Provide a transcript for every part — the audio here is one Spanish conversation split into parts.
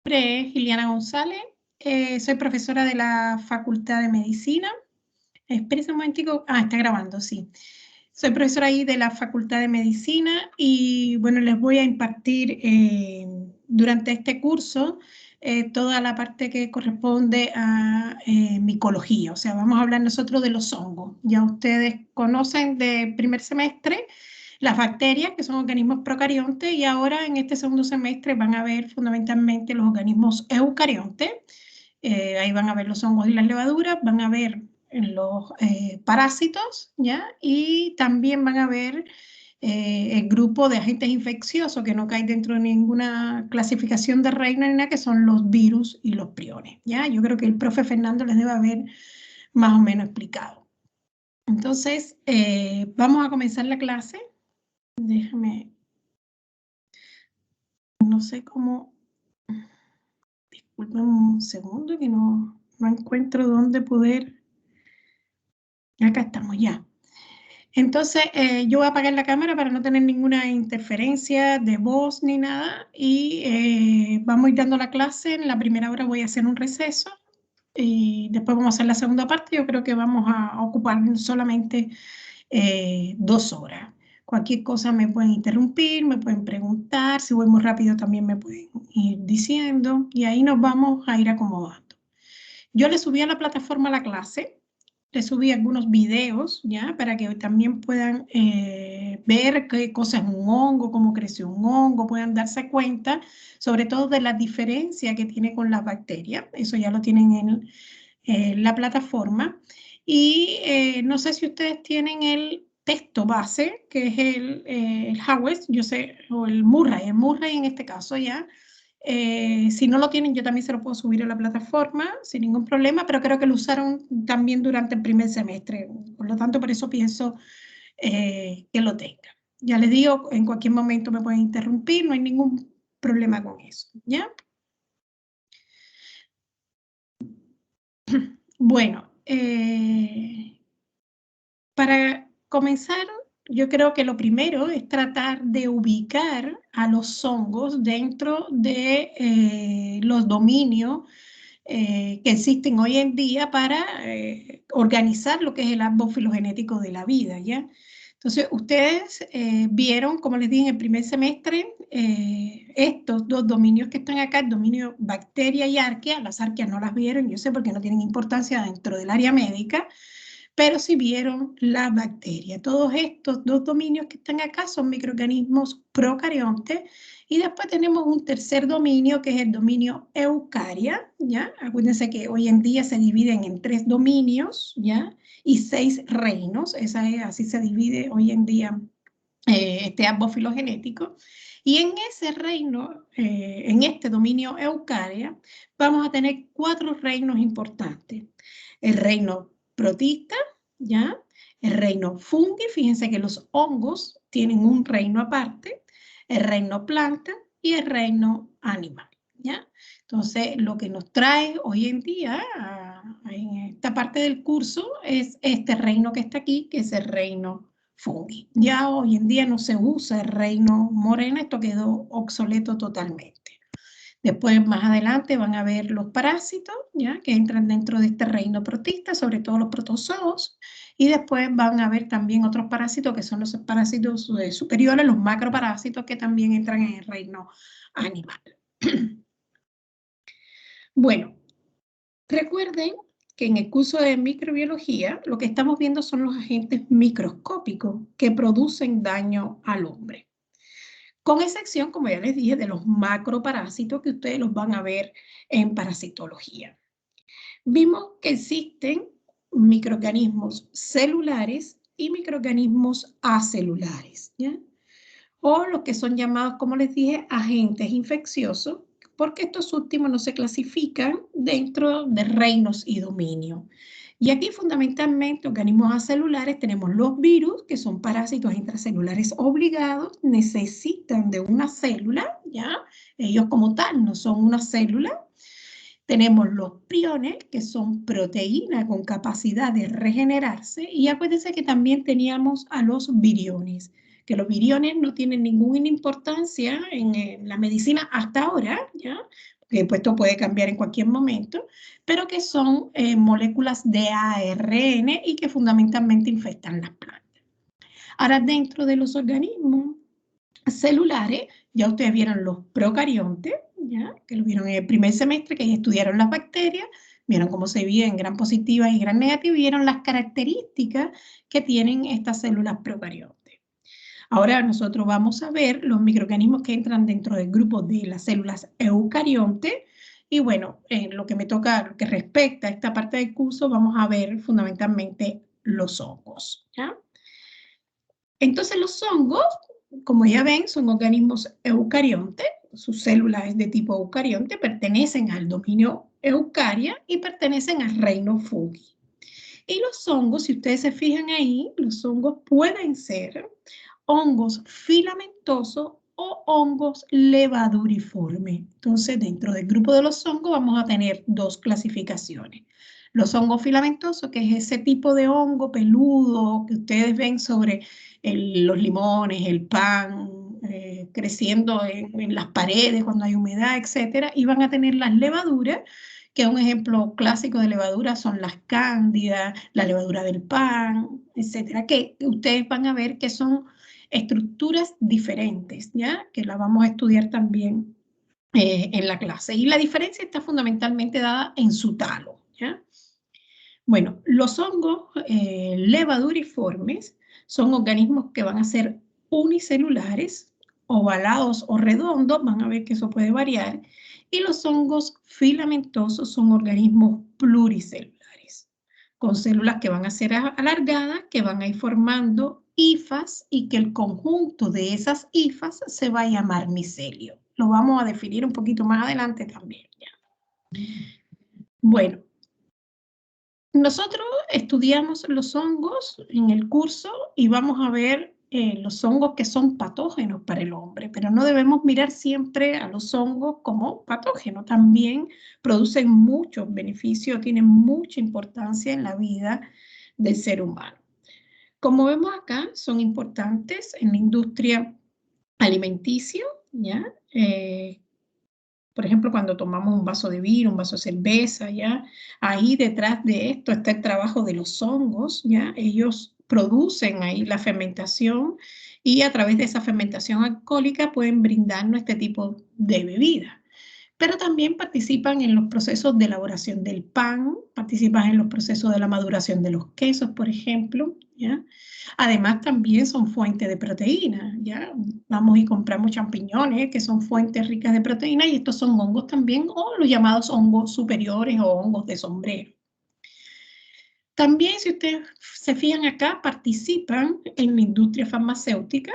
nombre es Giliana González, soy profesora de la Facultad de Medicina. Espérense un momentico. Está grabando, sí. Soy profesora ahí de la Facultad de Medicina y bueno, les voy a impartir durante este curso toda la parte que corresponde a micología. O sea, vamos a hablar nosotros de los hongos. Ya ustedes conocen de primer semestre las bacterias, que son organismos procariontes, y ahora en este segundo semestre van a ver fundamentalmente los organismos eucariontes. Ahí van a ver los hongos y las levaduras, van a ver los parásitos, ¿ya? Y también van a ver el grupo de agentes infecciosos que no caen dentro de ninguna clasificación de reina ni nada, que son los virus y los priones, ¿ya? Yo creo que el profe Fernando les debe haber más o menos explicado. Entonces, vamos a comenzar la clase. Déjame, no sé cómo, disculpen un segundo que no encuentro dónde poder. Acá estamos ya. Entonces, yo voy a apagar la cámara para no tener ninguna interferencia de voz ni nada y vamos a ir dando la clase. En la primera hora voy a hacer un receso y después vamos a hacer la segunda parte. Yo creo que vamos a ocupar solamente 2 horas. Cualquier cosa me pueden interrumpir, me pueden preguntar, si voy muy rápido también me pueden ir diciendo y ahí nos vamos a ir acomodando. Yo le subí a la plataforma la clase, le subí algunos videos, ¿ya? Para que también puedan ver qué cosa es un hongo, cómo creció un hongo, puedan darse cuenta, sobre todo de la diferencia que tiene con las bacterias. Eso ya lo tienen en la plataforma. Y no sé si ustedes tienen el texto base, que es el Howes, yo sé, o el Murray en este caso, ¿ya? Si no lo tienen, yo también se lo puedo subir a la plataforma sin ningún problema, pero creo que lo usaron también durante el primer semestre. Por lo tanto, por eso pienso que lo tengan. Ya les digo, en cualquier momento me pueden interrumpir, no hay ningún problema con eso, ¿ya? Bueno, para comenzar, yo creo que lo primero es tratar de ubicar a los hongos dentro de los dominios que existen hoy en día para organizar lo que es el árbol filogenético de la vida, ¿ya? Entonces, ustedes vieron, como les dije en el primer semestre, estos dos dominios que están acá, el dominio bacteria y arquea. Las arqueas no las vieron, yo sé porque no tienen importancia dentro del área médica, pero sí vieron la bacteria. Todos estos dos dominios que están acá son microorganismos procariontes y después tenemos un tercer dominio que es el dominio eucaria, ¿ya? Acuérdense que hoy en día se dividen en 3 dominios, ¿ya? Y 6 reinos, así se divide hoy en día este árbol filogenético. Y en ese reino, en este dominio eucaria, vamos a tener 4 reinos importantes. El reino protista, ¿ya? El reino fungi, fíjense que los hongos tienen un reino aparte, el reino planta y el reino animal, ¿ya? Entonces, lo que nos trae hoy en día en esta parte del curso es este reino que está aquí, que es el reino fungi. Ya hoy en día no se usa el reino morena, esto quedó obsoleto totalmente. Después, más adelante, van a ver los parásitos, ¿ya? Que entran dentro de este reino protista, sobre todo los protozoos, y después van a ver también otros parásitos que son los parásitos superiores, los macroparásitos que también entran en el reino animal. Bueno, recuerden que en el curso de microbiología lo que estamos viendo son los agentes microscópicos que producen daño al hombre. Con excepción, como ya les dije, de los macroparásitos que ustedes los van a ver en parasitología. Vimos que existen microorganismos celulares y microorganismos acelulares, ¿ya? O los que son llamados, como les dije, agentes infecciosos, porque estos últimos no se clasifican dentro de reinos y dominios. Y aquí fundamentalmente organismos acelulares tenemos los virus, que son parásitos intracelulares obligados, necesitan de una célula, ¿ya? Ellos como tal no son una célula. Tenemos los priones, que son proteínas con capacidad de regenerarse, y acuérdense que también teníamos a los viriones, que los viriones no tienen ninguna importancia en la medicina hasta ahora, ¿ya? Porque que después esto puede cambiar en cualquier momento, pero que son moléculas de ARN y que fundamentalmente infectan las plantas. Ahora, dentro de los organismos celulares, ya ustedes vieron los procariontes, ¿ya? Que lo vieron en el primer semestre, que ya estudiaron las bacterias, vieron cómo se dividen gran positiva y gran negativa, y vieron las características que tienen estas células procariontes. Ahora nosotros vamos a ver los microorganismos que entran dentro del grupo de las células eucariontes, y bueno, en lo que me toca, lo que respecta a esta parte del curso, vamos a ver fundamentalmente los hongos, ¿ya? Entonces los hongos, como ya ven, son organismos eucariontes, sus células es de tipo eucarionte, pertenecen al dominio Eucaria y pertenecen al reino Fungi. Y los hongos, si ustedes se fijan ahí, los hongos pueden ser hongos filamentosos o hongos levaduriformes. Entonces, dentro del grupo de los hongos vamos a tener dos clasificaciones. Los hongos filamentosos, que es ese tipo de hongo peludo que ustedes ven sobre los limones, el pan, creciendo en las paredes cuando hay humedad, etcétera, y van a tener las levaduras, que un ejemplo clásico de levadura son las cándidas, la levadura del pan, etcétera, que ustedes van a ver que son estructuras diferentes, ¿ya? Que la vamos a estudiar también en la clase. Y la diferencia está fundamentalmente dada en su talo, ¿ya? Bueno, los hongos levaduriformes son organismos que van a ser unicelulares, ovalados o redondos, van a ver que eso puede variar, y los hongos filamentosos son organismos pluricelulares, con células que van a ser alargadas, que van a ir formando hifas y que el conjunto de esas hifas se va a llamar micelio. Lo vamos a definir un poquito más adelante también, ¿ya? Bueno, nosotros estudiamos los hongos en el curso y vamos a ver los hongos que son patógenos para el hombre, pero no debemos mirar siempre a los hongos como patógenos. También producen muchos beneficios, tienen mucha importancia en la vida del ser humano. Como vemos acá, son importantes en la industria alimenticia, ¿ya? Por ejemplo, cuando tomamos un vaso de vino, un vaso de cerveza, ¿ya? Ahí detrás de esto está el trabajo de los hongos, ¿ya? Ellos producen ahí la fermentación y a través de esa fermentación alcohólica pueden brindarnos este tipo de bebida. Pero también participan en los procesos de elaboración del pan, participan en los procesos de la maduración de los quesos, por ejemplo, ¿ya? Además, también son fuentes de proteína, ¿ya? Vamos y compramos champiñones, que son fuentes ricas de proteína, y estos son hongos también, o los llamados hongos superiores o hongos de sombrero. También, si ustedes se fijan acá, participan en la industria farmacéutica.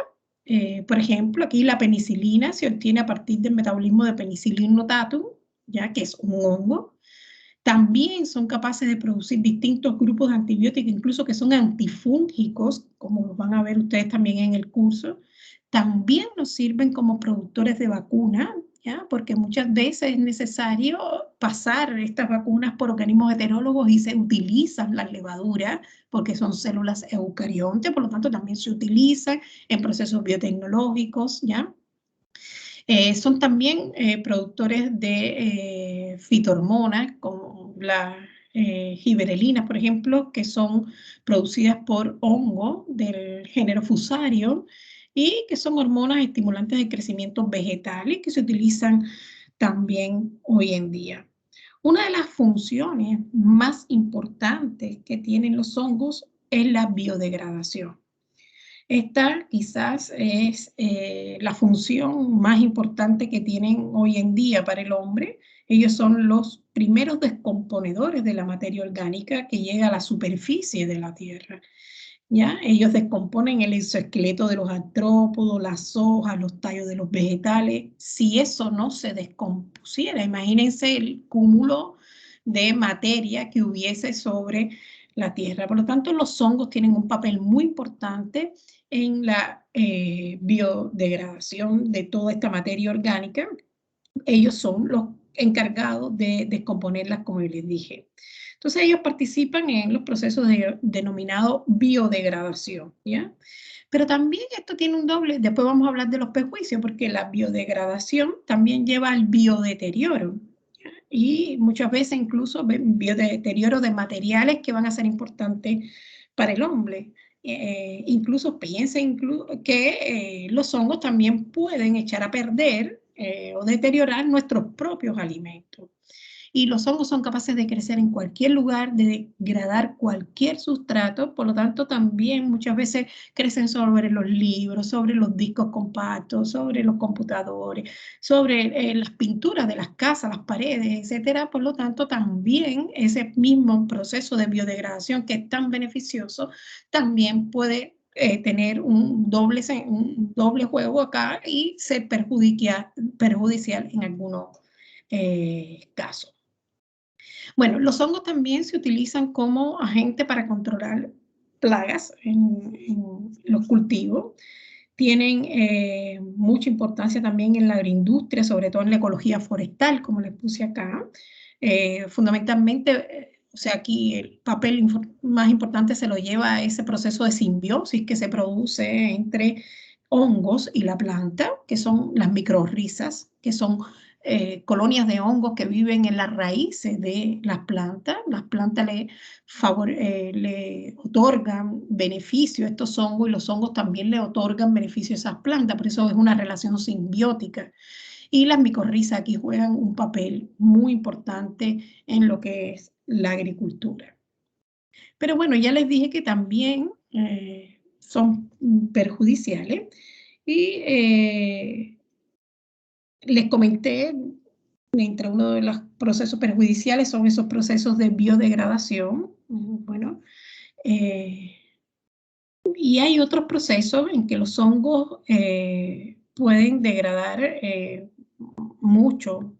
Por ejemplo, aquí la penicilina se obtiene a partir del metabolismo de Penicillium notatum, ya que es un hongo. También son capaces de producir distintos grupos de antibióticos, incluso que son antifúngicos, como van a ver ustedes también en el curso. También nos sirven como productores de vacunas, ¿ya? Porque muchas veces es necesario pasar estas vacunas por organismos heterólogos y se utilizan las levaduras porque son células eucariontes, por lo tanto también se utilizan en procesos biotecnológicos, ¿ya? Son también productores de fitohormonas, como las giberelinas, por ejemplo, que son producidas por hongo del género Fusarium y que son hormonas estimulantes de crecimiento vegetal y que se utilizan también hoy en día. Una de las funciones más importantes que tienen los hongos es la biodegradación. Esta quizás es la función más importante que tienen hoy en día para el hombre. Ellos son los primeros descomponedores de la materia orgánica que llega a la superficie de la Tierra, ¿ya? Ellos descomponen el exoesqueleto de los artrópodos, las hojas, los tallos de los vegetales. Si eso no se descompusiera, imagínense el cúmulo de materia que hubiese sobre la Tierra. Por lo tanto, los hongos tienen un papel muy importante en la biodegradación de toda esta materia orgánica. Ellos son los encargados de descomponerlas, como les dije. Entonces ellos participan en los procesos denominados biodegradación, ¿ya? Pero también esto tiene un doble, después vamos a hablar de los perjuicios, porque la biodegradación también lleva al biodeterioro. y muchas veces incluso biodeterioro de materiales que van a ser importantes para el hombre. Incluso piensen que los hongos también pueden echar a perder o deteriorar nuestros propios alimentos. Y los hongos son capaces de crecer en cualquier lugar, de degradar cualquier sustrato, por lo tanto también muchas veces crecen sobre los libros, sobre los discos compactos, sobre los computadores, sobre las pinturas de las casas, las paredes, etcétera. Por lo tanto, también ese mismo proceso de biodegradación que es tan beneficioso, también puede tener un doble juego acá y ser perjudicial en algunos casos. Bueno, los hongos también se utilizan como agente para controlar plagas en los cultivos. Tienen mucha importancia también en la agroindustria, sobre todo en la ecología forestal, como les puse acá. Fundamentalmente, o sea, aquí el papel más importante se lo lleva a ese proceso de simbiosis que se produce entre hongos y la planta, que son las micorrizas, que son colonias de hongos que viven en las raíces de las plantas. Las plantas le otorgan beneficio a estos hongos y los hongos también le otorgan beneficio a esas plantas, por eso es una relación simbiótica. Y las micorrizas aquí juegan un papel muy importante en lo que es la agricultura. Pero bueno, ya les dije que también son perjudiciales y les comenté, entre uno de los procesos perjudiciales son esos procesos de biodegradación. Bueno, y hay otros procesos en que los hongos pueden degradar mucho,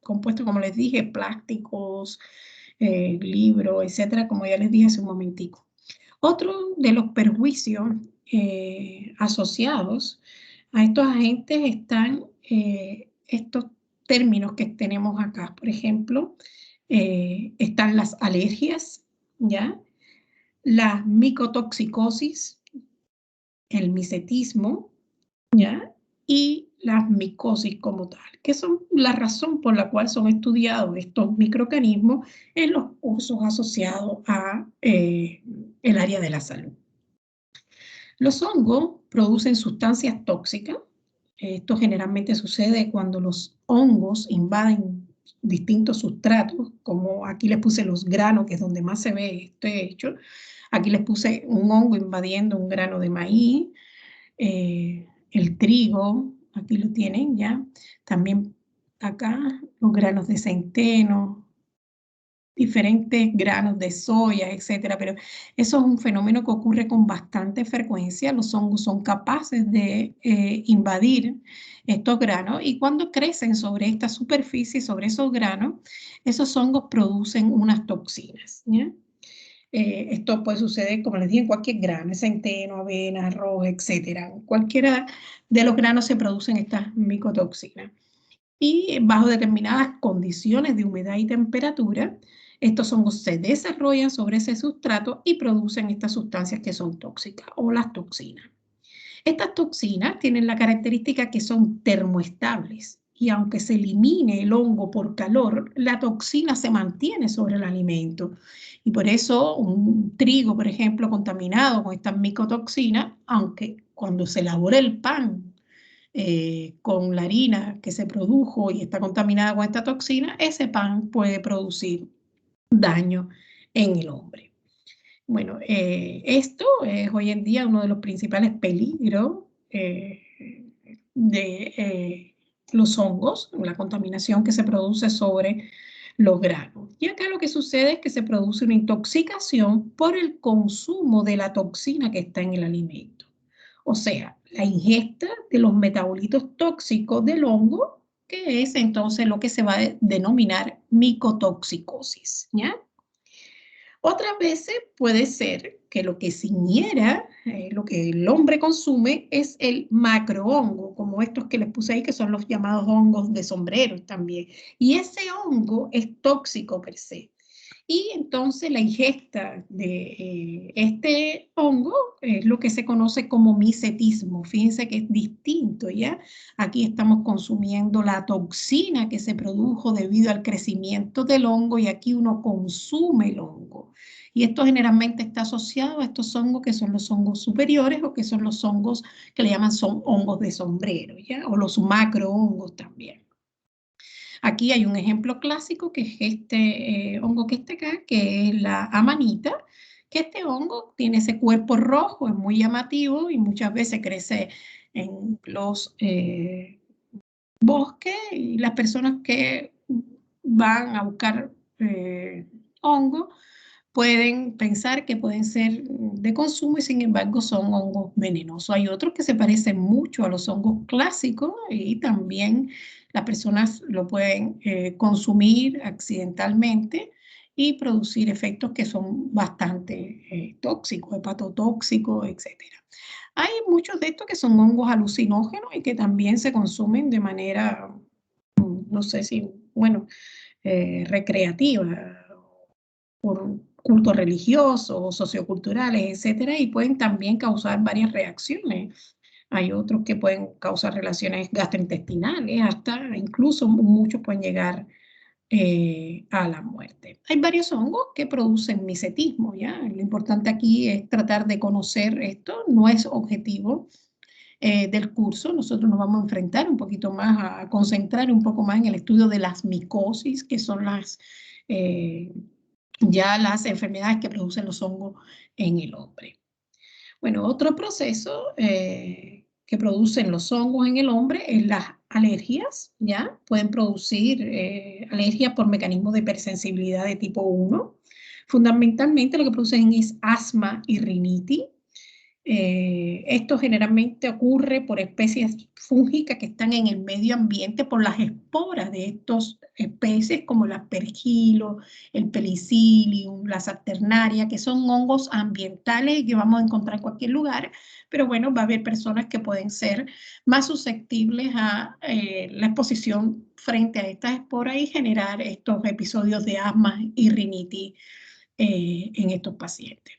compuestos, como les dije, plásticos, libros, etcétera, como ya les dije hace un momentico. Otro de los perjuicios asociados a estos agentes están estos términos que tenemos acá. Por ejemplo, están las alergias, ¿ya? La micotoxicosis, el micetismo, ¿ya? Y las micosis como tal, que son la razón por la cual son estudiados estos microorganismos en los usos asociados a el área de la salud. Los hongos producen sustancias tóxicas. Esto generalmente sucede cuando los hongos invaden distintos sustratos, como aquí les puse los granos, que es donde más se ve este hecho. Aquí les puse un hongo invadiendo un grano de maíz, el trigo, aquí lo tienen ya. También acá los granos de centeno, diferentes granos de soya, etcétera, pero eso es un fenómeno que ocurre con bastante frecuencia. Los hongos son capaces de invadir estos granos y cuando crecen sobre esta superficie, sobre esos granos, esos hongos producen unas toxinas, ¿ya? Esto puede suceder, como les dije, en cualquier grano, centeno, avena, arroz, etcétera. En cualquiera de los granos se producen estas micotoxinas. Y bajo determinadas condiciones de humedad y temperatura, estos hongos se desarrollan sobre ese sustrato y producen estas sustancias que son tóxicas o las toxinas. Estas toxinas tienen la característica que son termoestables y aunque se elimine el hongo por calor, la toxina se mantiene sobre el alimento. Y por eso un trigo, por ejemplo, contaminado con estas micotoxinas, aunque cuando se elabora el pan con la harina que se produjo y está contaminada con esta toxina, ese pan puede producir daño en el hombre. Bueno, esto es hoy en día uno de los principales peligros de los hongos, la contaminación que se produce sobre los granos. Y acá lo que sucede es que se produce una intoxicación por el consumo de la toxina que está en el alimento. O sea, la ingesta de los metabolitos tóxicos del hongo, que es entonces lo que se va a denominar micotoxicosis, ¿ya? Otras veces puede ser que lo que se ingiera, lo que el hombre consume, es el macrohongo, como estos que les puse ahí, que son los llamados hongos de sombrero también. Y ese hongo es tóxico per se. Y entonces la ingesta de este hongo es lo que se conoce como micetismo. Fíjense que es distinto, ¿ya? Aquí estamos consumiendo la toxina que se produjo debido al crecimiento del hongo y aquí uno consume el hongo. Y esto generalmente está asociado a estos hongos que son los hongos superiores o que son los hongos que le llaman son hongos de sombrero, ¿ya? O los macrohongos también. Aquí hay un ejemplo clásico que es este hongo que está acá, que es la amanita, que este hongo tiene ese cuerpo rojo, es muy llamativo y muchas veces crece en los bosques y las personas que van a buscar hongo pueden pensar que pueden ser de consumo y sin embargo son hongos venenosos. Hay otros que se parecen mucho a los hongos clásicos y también las personas lo pueden consumir accidentalmente y producir efectos que son bastante tóxicos, hepatotóxicos, etc. Hay muchos de estos que son hongos alucinógenos y que también se consumen de manera, no sé si, bueno, recreativa, por cultos religiosos, socioculturales, etcétera, y pueden también causar varias reacciones. Hay otros que pueden causar relaciones gastrointestinales, hasta incluso muchos pueden llegar a la muerte. Hay varios hongos que producen micetismo, ¿ya? Lo importante aquí es tratar de conocer esto, no es objetivo del curso. Nosotros nos vamos a enfrentar un poquito más, a concentrar un poco más en el estudio de las micosis, que son ya las enfermedades que producen los hongos en el hombre. Bueno, otro proceso que producen los hongos en el hombre es las alergias, ¿ya? Pueden producir alergias por mecanismos de hipersensibilidad de tipo 1. Fundamentalmente lo que producen es asma y rinitis. Esto generalmente ocurre por especies fúngicas que están en el medio ambiente, por las esporas de estas especies como el aspergilo, el penicillium, la saturnaria, que son hongos ambientales que vamos a encontrar en cualquier lugar, pero bueno, va a haber personas que pueden ser más susceptibles a la exposición frente a estas esporas y generar estos episodios de asma y rinitis en estos pacientes.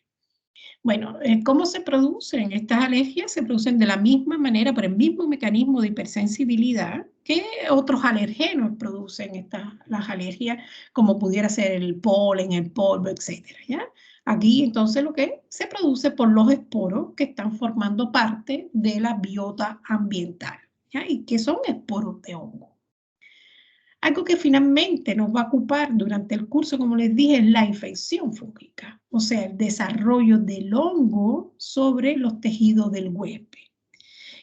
Bueno, ¿cómo se producen estas alergias? Se producen de la misma manera, por el mismo mecanismo de hipersensibilidad que otros alergenos producen las alergias, como pudiera ser el polen, el polvo, etcétera, ¿ya? Aquí entonces lo que se produce por los esporos que están formando parte de la biota ambiental, ¿ya? Y que son esporos de hongo. Algo que finalmente nos va a ocupar durante el curso, como les dije, es la infección fúngica, o sea, el desarrollo del hongo sobre los tejidos del huésped.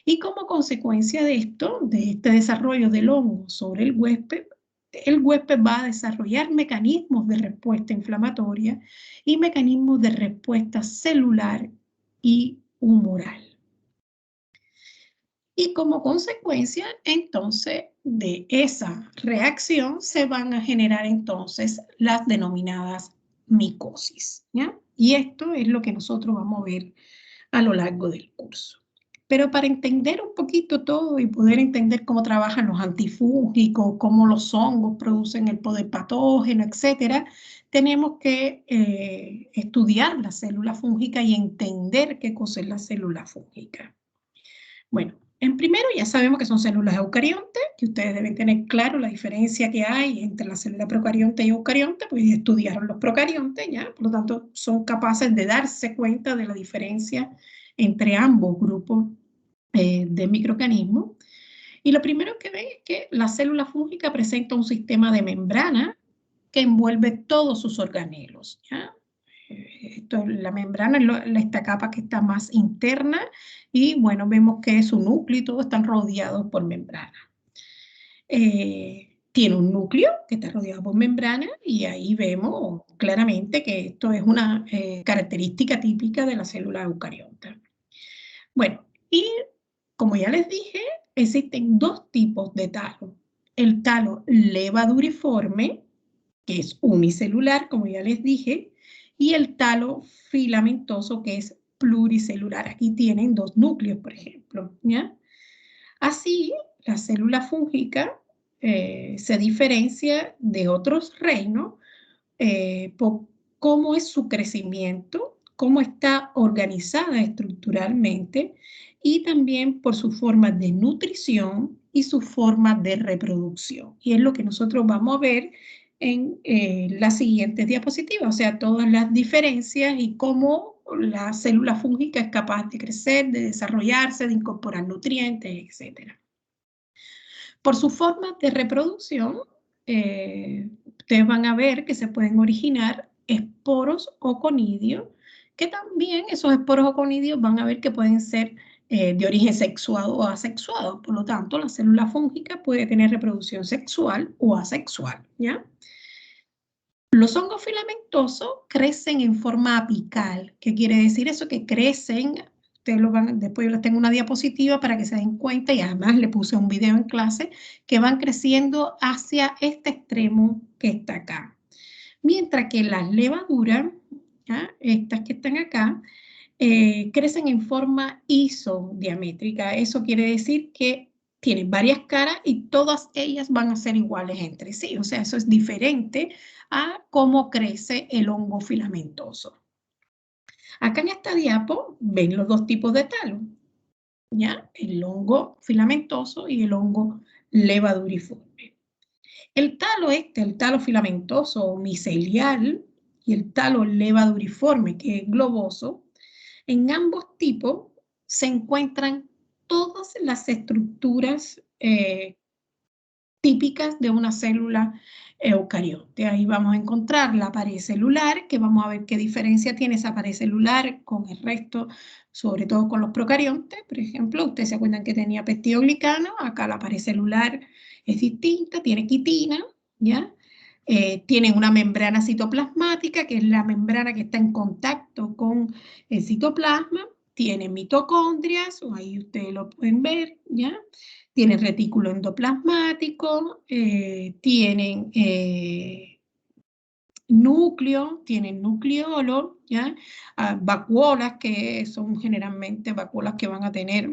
Y como consecuencia de esto, de este desarrollo del hongo sobre el huésped va a desarrollar mecanismos de respuesta inflamatoria y mecanismos de respuesta celular y humoral. Y como consecuencia, entonces, de esa reacción se van a generar entonces las denominadas micosis, ¿ya? Y esto es lo que nosotros vamos a ver a lo largo del curso. Pero para entender un poquito todo y poder entender cómo trabajan los antifúngicos, cómo los hongos producen el poder patógeno, etcétera, tenemos que estudiar la célula fúngica y entender qué cosa es la célula fúngica. Bueno, en primero ya sabemos que son células eucariontes, que ustedes deben tener claro la diferencia que hay entre la célula procarionte y eucarionte, pues ya estudiaron los procariontes, ¿ya? Por lo tanto, son capaces de darse cuenta de la diferencia entre ambos grupos de microorganismos. Y lo primero que ven es que la célula fúngica presenta un sistema de membrana que envuelve todos sus organelos, ¿ya? La membrana es esta capa que está más interna y bueno, vemos que su núcleo y todo están rodeados por membrana. Tiene un núcleo que está rodeado por membrana y ahí vemos claramente que esto es una característica típica de la célula eucariota. Bueno, y como ya les dije, existen dos tipos de talo. El talo levaduriforme, que es unicelular, como ya les dije, y el talo filamentoso, que es pluricelular. Aquí tienen dos núcleos, por ejemplo, ¿ya? Así, la célula fúngica se diferencia de otros reinos por cómo es su crecimiento, cómo está organizada estructuralmente y también por su forma de nutrición y su forma de reproducción. Y es lo que nosotros vamos a ver en las siguientes diapositivas, o sea, todas las diferencias y cómo la célula fúngica es capaz de crecer, de desarrollarse, de incorporar nutrientes, etc. Por su forma de reproducción, ustedes van a ver que se pueden originar esporos o conidios, que también esos esporos o conidios van a ver que pueden ser de origen sexuado o asexuado. Por lo tanto, la célula fúngica puede tener reproducción sexual o asexual, ¿ya? Los hongos filamentosos crecen en forma apical. ¿Qué quiere decir eso? Que crecen, ustedes lo van, después yo les tengo una diapositiva para que se den cuenta y además le puse un video en clase, que van creciendo hacia este extremo que está acá. Mientras que las levaduras, ¿ya? Estas que están acá, crecen en forma isodiamétrica. Eso quiere decir que tienen varias caras y todas ellas van a ser iguales entre sí. O sea, eso es diferente a cómo crece el hongo filamentoso. Acá en esta diapo ven los dos tipos de talo, ¿ya? El hongo filamentoso y el hongo levaduriforme. El talo el talo filamentoso o micelial y el talo levaduriforme, que es globoso, en ambos tipos se encuentran todas las estructuras típicas de una célula eucarionte. Ahí vamos a encontrar la pared celular, que vamos a ver qué diferencia tiene esa pared celular con el resto, sobre todo con los procariontes. Por ejemplo, ustedes se acuerdan que tenía peptidoglicano, acá la pared celular es distinta, tiene quitina, ¿ya? Tienen una membrana citoplasmática, que es la membrana que está en contacto con el citoplasma, tienen mitocondrias, o ahí ustedes lo pueden ver, ¿ya? Tienen retículo endoplasmático, tienen núcleo, tienen nucleolo, ¿ya? Vacuolas, que son generalmente vacuolas que van a tener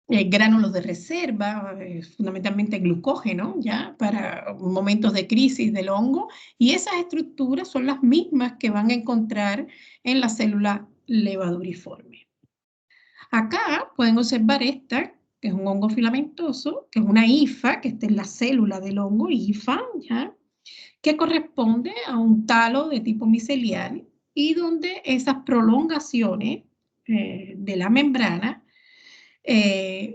gránulos de reserva, fundamentalmente glucógeno, ¿ya? Para momentos de crisis del hongo, y esas estructuras son las mismas que van a encontrar en la célula levaduriforme. Acá pueden observar esta, que es un hongo filamentoso, que es una hifa, que está en la célula del hongo, hifa, ¿ya? Que corresponde a un talo de tipo micelial y donde esas prolongaciones de la membrana,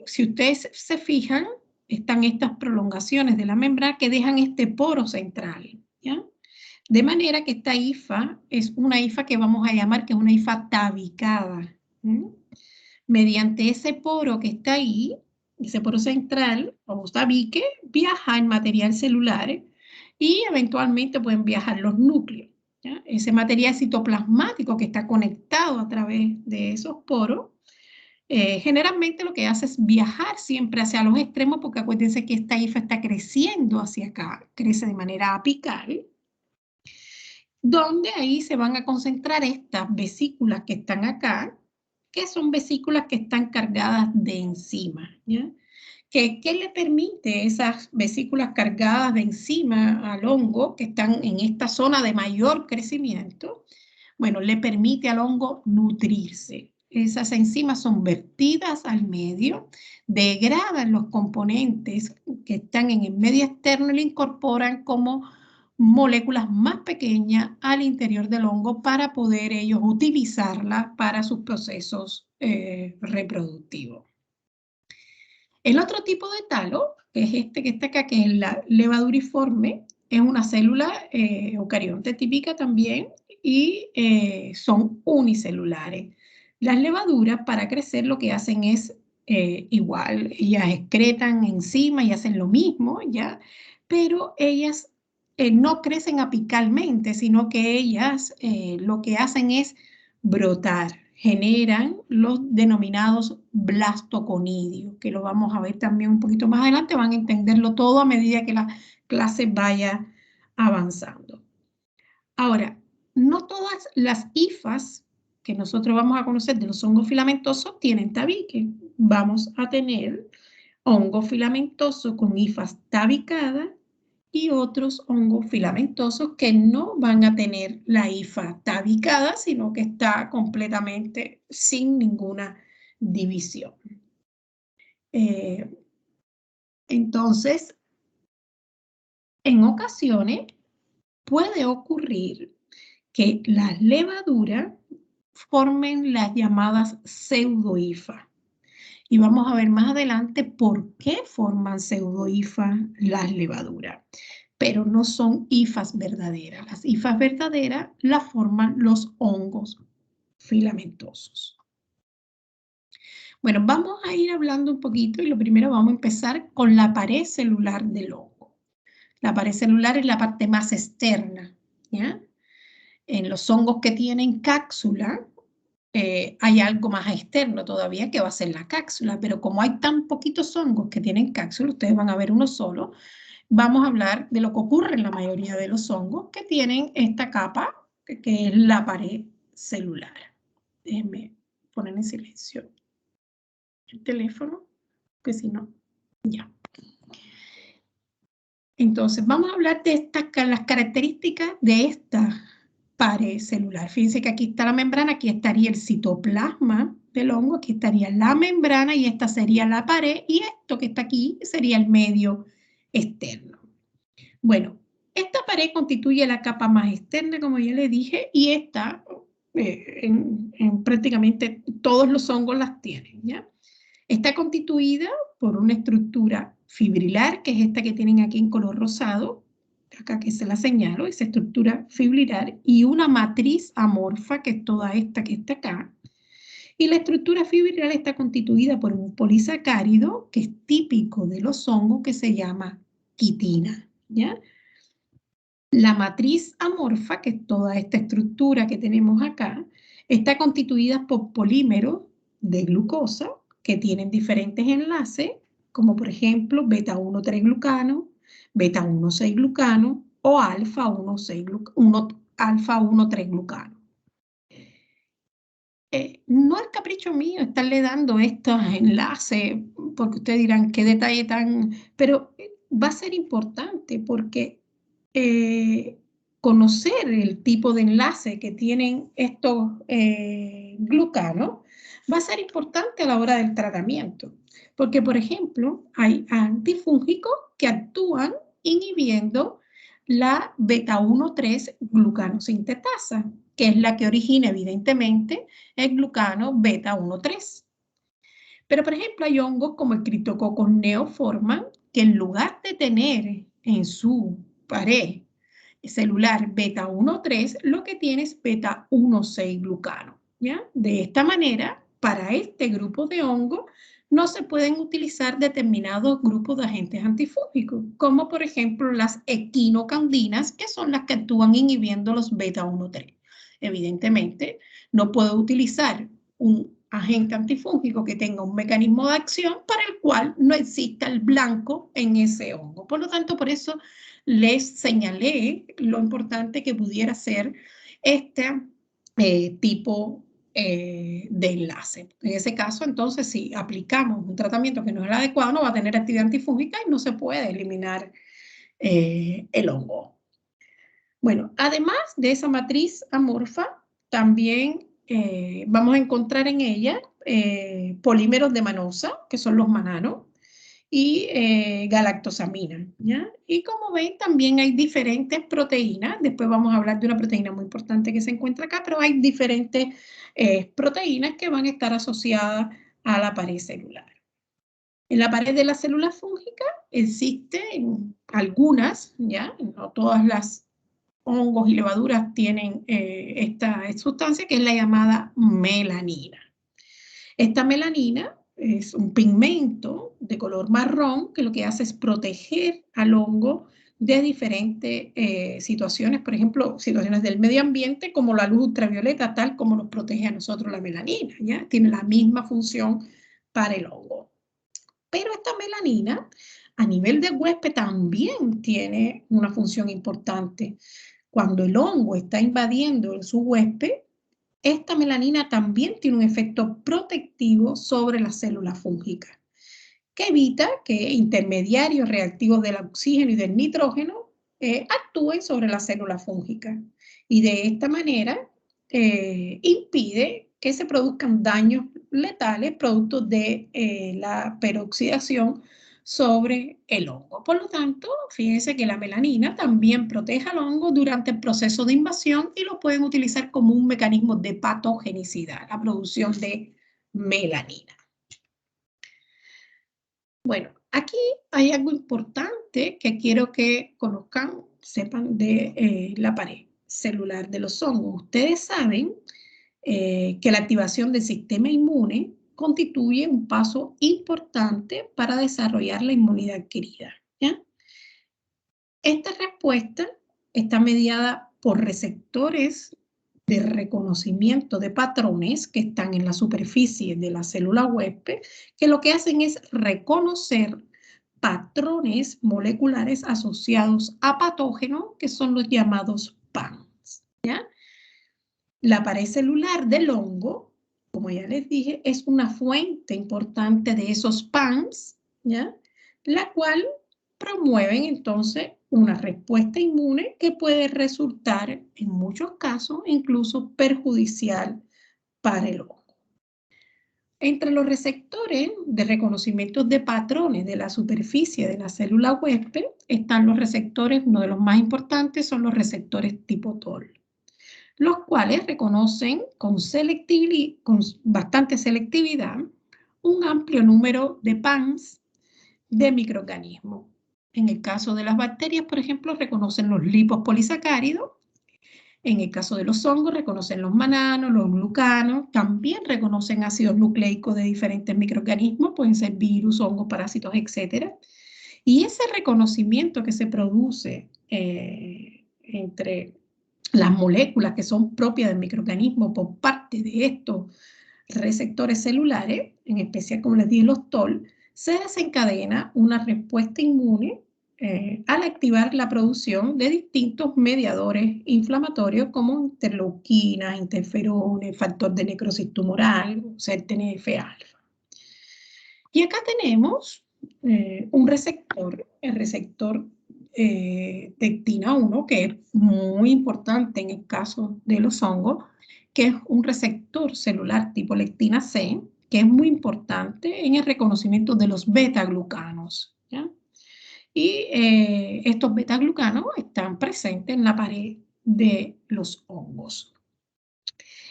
si ustedes se fijan, están estas prolongaciones de la membrana que dejan este poro central, ¿ya? De manera que esta hifa es una hifa que vamos a llamar que es una hifa tabicada. Mediante ese poro que está ahí, ese poro central o tabique, viaja el material celular y eventualmente pueden viajar los núcleos, ¿ya? Ese material citoplasmático que está conectado a través de esos poros, generalmente lo que hace es viajar siempre hacia los extremos, porque acuérdense que esta hifa está creciendo hacia acá, crece de manera apical, donde ahí se van a concentrar estas vesículas que están acá, que son vesículas que están cargadas de enzimas, ¿ya? ¿Qué le permite esas vesículas cargadas de enzima al hongo, que están en esta zona de mayor crecimiento? Bueno, le permite al hongo nutrirse. Esas enzimas son vertidas al medio, degradan los componentes que están en el medio externo y le incorporan como moléculas más pequeñas al interior del hongo para poder ellos utilizarlas para sus procesos reproductivos. El otro tipo de talo, que es este que está acá, que es la levaduriforme, es una célula eucarionte típica también y son unicelulares. Las levaduras para crecer lo que hacen es igual, ellas excretan enzimas y hacen lo mismo, ¿ya? Pero ellas no crecen apicalmente, sino que ellas lo que hacen es brotar, generan los denominados blastoconidios, que lo vamos a ver también un poquito más adelante, van a entenderlo todo a medida que la clase vaya avanzando. Ahora, no todas las hifas que nosotros vamos a conocer de los hongos filamentosos tienen tabique. Vamos a tener hongo filamentoso con hifas tabicadas y otros hongos filamentosos que no van a tener la hifa tabicada, sino que está completamente sin ninguna división. Entonces, en ocasiones puede ocurrir que las levaduras formen las llamadas pseudohifas. Y vamos a ver más adelante por qué forman pseudohifas las levaduras. Pero no son hifas verdaderas. Las hifas verdaderas las forman los hongos filamentosos. Bueno, vamos a ir hablando un poquito y lo primero vamos a empezar con la pared celular del hongo. La pared celular es la parte más externa, ¿ya? En los hongos que tienen cápsula, hay algo más externo todavía que va a ser la cápsula, pero como hay tan poquitos hongos que tienen cápsula, ustedes van a ver uno solo, vamos a hablar de lo que ocurre en la mayoría de los hongos que tienen esta capa, que es la pared celular. Déjenme poner en silencio el teléfono, que si no, ya. Entonces, vamos a hablar de las características de esta pared celular. Fíjense que aquí está la membrana, aquí estaría el citoplasma del hongo, aquí estaría la membrana y esta sería la pared y esto que está aquí sería el medio externo. Bueno, esta pared constituye la capa más externa, como ya les dije, y esta en prácticamente todos los hongos las tienen, ¿ya? Está constituida por una estructura fibrilar, que es esta que tienen aquí en color rosado, acá que se la señalo, esa estructura fibrilar, y una matriz amorfa, que es toda esta que está acá. Y la estructura fibrilar está constituida por un polisacárido, que es típico de los hongos, que se llama quitina, ¿ya? La matriz amorfa, que es toda esta estructura que tenemos acá, está constituida por polímeros de glucosa que tienen diferentes enlaces, como por ejemplo beta-1,3-glucano, beta-1,6-glucano o alfa-1,3-glucano. No es capricho mío estarle dando estos enlaces, porque ustedes dirán, qué detalle tan... Pero va a ser importante porque conocer el tipo de enlace que tienen estos glucanos va a ser importante a la hora del tratamiento. Porque, por ejemplo, hay antifúngicos que actúan inhibiendo la beta-1,3-glucano sintetasa, que es la que origina evidentemente el glucano beta-1,3. Pero, por ejemplo, hay hongos como el Cryptococcus neoformans que en lugar de tener en su pared celular beta-1,3, lo que tiene es beta-1,6-glucano, ¿ya? De esta manera, para este grupo de hongos, no se pueden utilizar determinados grupos de agentes antifúngicos, como por ejemplo las equinocandinas, que son las que actúan inhibiendo los beta-1,3. Evidentemente, no puedo utilizar un agente antifúngico que tenga un mecanismo de acción para el cual no exista el blanco en ese hongo. Por lo tanto, por eso les señalé lo importante que pudiera ser este tipo de enlace. En ese caso, entonces, si aplicamos un tratamiento que no es el adecuado, no va a tener actividad antifúngica y no se puede eliminar el hongo. Bueno, además de esa matriz amorfa, también vamos a encontrar en ella polímeros de manosa, que son los mananos, y galactosamina, ¿ya? Y como ven, también hay diferentes proteínas. Después vamos a hablar de una proteína muy importante que se encuentra acá, pero hay diferentes proteínas que van a estar asociadas a la pared celular. En la pared de la célula fúngica existen algunas, ¿ya? No todas las hongos y levaduras tienen esta sustancia que es la llamada melanina. Esta melanina es un pigmento de color marrón que lo que hace es proteger al hongo de diferentes situaciones, por ejemplo, situaciones del medio ambiente como la luz ultravioleta, tal como nos protege a nosotros la melanina, ¿ya? Tiene la misma función para el hongo. Pero esta melanina a nivel de huésped también tiene una función importante. Cuando el hongo está invadiendo su huésped, esta melanina también tiene un efecto protectivo sobre las células fúngicas, que evita que intermediarios reactivos del oxígeno y del nitrógeno actúen sobre la célula fúngica. Y de esta manera impide que se produzcan daños letales producto de la peroxidación sobre el hongo. Por lo tanto, fíjense que la melanina también protege al hongo durante el proceso de invasión y lo pueden utilizar como un mecanismo de patogenicidad, la producción de melanina. Bueno, aquí hay algo importante que quiero que conozcan, sepan de la pared celular de los hongos. Ustedes saben que la activación del sistema inmune constituye un paso importante para desarrollar la inmunidad adquirida, ¿ya? Esta respuesta está mediada por receptores de reconocimiento de patrones que están en la superficie de la célula huésped, que lo que hacen es reconocer patrones moleculares asociados a patógenos, que son los llamados PAMs, ¿ya? La pared celular del hongo, como ya les dije, es una fuente importante de esos PAMs, ¿ya? La cual promueven entonces una respuesta inmune que puede resultar en muchos casos incluso perjudicial para el hongo. Entre los receptores de reconocimiento de patrones de la superficie de la célula huésped están los receptores, uno de los más importantes son los receptores tipo TOL, los cuales reconocen con bastante selectividad un amplio número de PAMs de microorganismos. En el caso de las bacterias, por ejemplo, reconocen los lipospolisacáridos. En el caso de los hongos, reconocen los mananos, los glucanos. También reconocen ácidos nucleicos de diferentes microorganismos, pueden ser virus, hongos, parásitos, etc. Y ese reconocimiento que se produce entre las moléculas que son propias del microorganismo por parte de estos receptores celulares, en especial, como les dije, los TOL, se desencadena una respuesta inmune al activar la producción de distintos mediadores inflamatorios como interleuquinas, interferones, factor de necrosis tumoral, o sea, el TNF-alfa. Y acá tenemos un receptor, el receptor tectina 1, que es muy importante en el caso de los hongos, que es un receptor celular tipo lectina C, que es muy importante en el reconocimiento de los beta-glucanos, ¿ya? Y estos beta-glucanos están presentes en la pared de los hongos.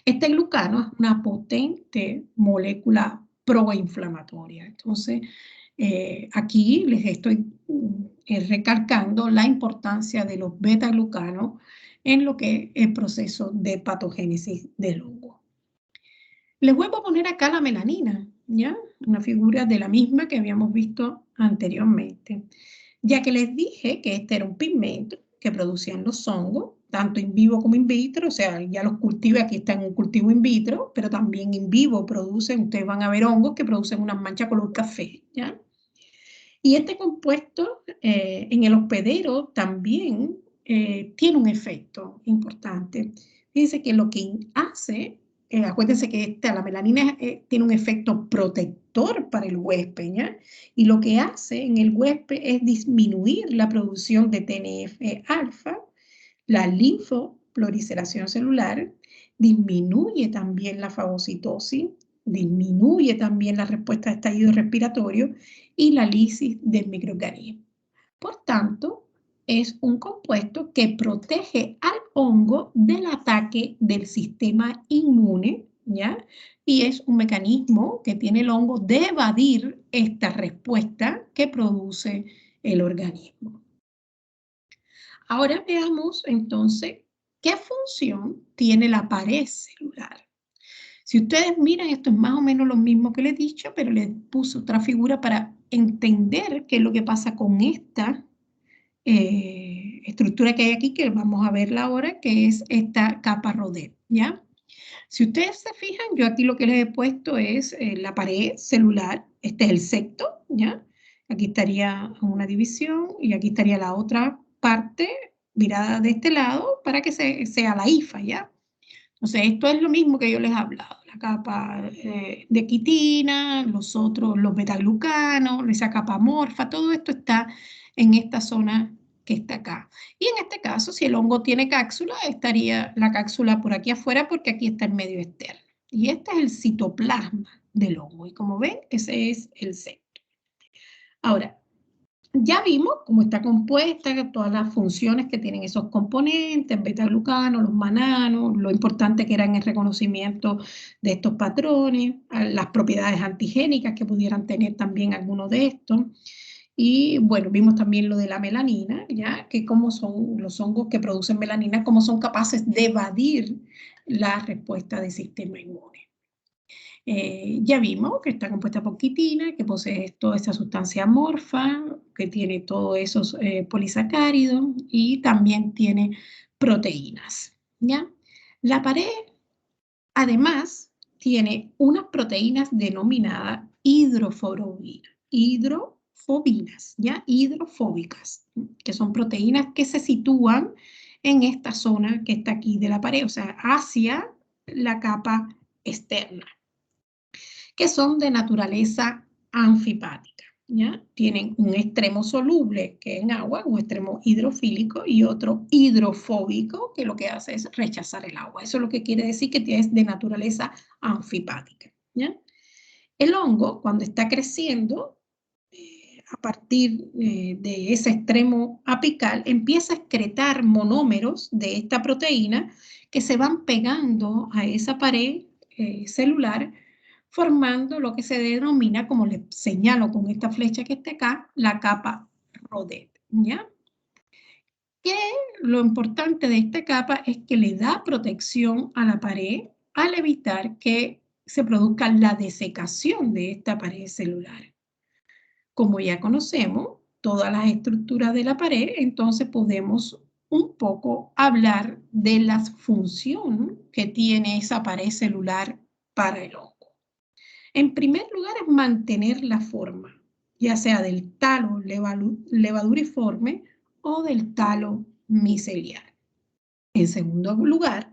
Este glucano es una potente molécula proinflamatoria. Entonces, aquí les estoy recalcando la importancia de los beta-glucanos en lo que es el proceso de patogénesis del hongo. Les vuelvo a poner acá la melanina, ¿ya? Una figura de la misma que habíamos visto anteriormente, ya que les dije que este era un pigmento que producían los hongos, tanto in vivo como in vitro, o sea, ya los cultivos, aquí está en un cultivo in vitro, pero también in vivo producen, ustedes van a ver hongos que producen unas manchas color café, ¿ya? Y este compuesto en el hospedero también tiene un efecto importante. Fíjense que lo que hace, acuérdense que la melanina tiene un efecto protector para el huésped, ¿ya? Y lo que hace en el huésped es disminuir la producción de TNF-alfa, la linfoproliferación celular, disminuye también la fagocitosis, disminuye también la respuesta de estallido respiratorio y la lisis del microorganismo. Por tanto, es un compuesto que protege al hongo del ataque del sistema inmune, ¿ya? Y es un mecanismo que tiene el hongo de evadir esta respuesta que produce el organismo. Ahora veamos entonces qué función tiene la pared celular. Si ustedes miran, esto es más o menos lo mismo que les he dicho, pero les puse otra figura para entender qué es lo que pasa con esta estructura que hay aquí, que vamos a verla ahora, que es esta capa Rodet, ¿ya? Si ustedes se fijan, yo aquí lo que les he puesto es la pared celular, este es el septo, ¿ya? Aquí estaría una división y aquí estaría la otra parte virada de este lado para que sea la hifa, ¿ya? Entonces, esto es lo mismo que yo les he hablado, la capa de quitina, los otros, los betaglucanos, esa capa amorfa, todo esto está en esta zona que está acá. Y en este caso, si el hongo tiene cápsula, estaría la cápsula por aquí afuera porque aquí está el medio externo. Y este es el citoplasma del hongo. Y como ven, ese es el centro. Ahora, ya vimos cómo está compuesta, todas las funciones que tienen esos componentes, beta-glucanos, los mananos, lo importante que era en el reconocimiento de estos patrones, las propiedades antigénicas que pudieran tener también algunos de estos. Y bueno, vimos también lo de la melanina, ya que cómo son los hongos que producen melanina, cómo son capaces de evadir la respuesta del sistema inmune. Ya vimos que está compuesta por quitina, que posee toda esa sustancia amorfa, que tiene todos esos polisacáridos y también tiene proteínas. ¿Ya? La pared, además, tiene unas proteínas denominadas hidrofobinas, ¿ya? Hidrofóbicas, que son proteínas que se sitúan en esta zona que está aquí de la pared, o sea, hacia la capa externa, que son de naturaleza anfipática, ¿ya? Tienen un extremo soluble, que es en agua, un extremo hidrofílico y otro hidrofóbico, que lo que hace es rechazar el agua. Eso es lo que quiere decir que es de naturaleza anfipática, ¿ya? El hongo, cuando está creciendo, a partir de ese extremo apical, empieza a excretar monómeros de esta proteína que se van pegando a esa pared celular, formando lo que se denomina, como les señalo con esta flecha que está acá, la capa Rodet, ¿ya? Que lo importante de esta capa es que le da protección a la pared al evitar que se produzca la desecación de esta pared celular. Como ya conocemos todas las estructuras de la pared, entonces podemos un poco hablar de la función que tiene esa pared celular para el hongo. En primer lugar es mantener la forma, ya sea del talo levaduriforme o del talo micelial. En segundo lugar,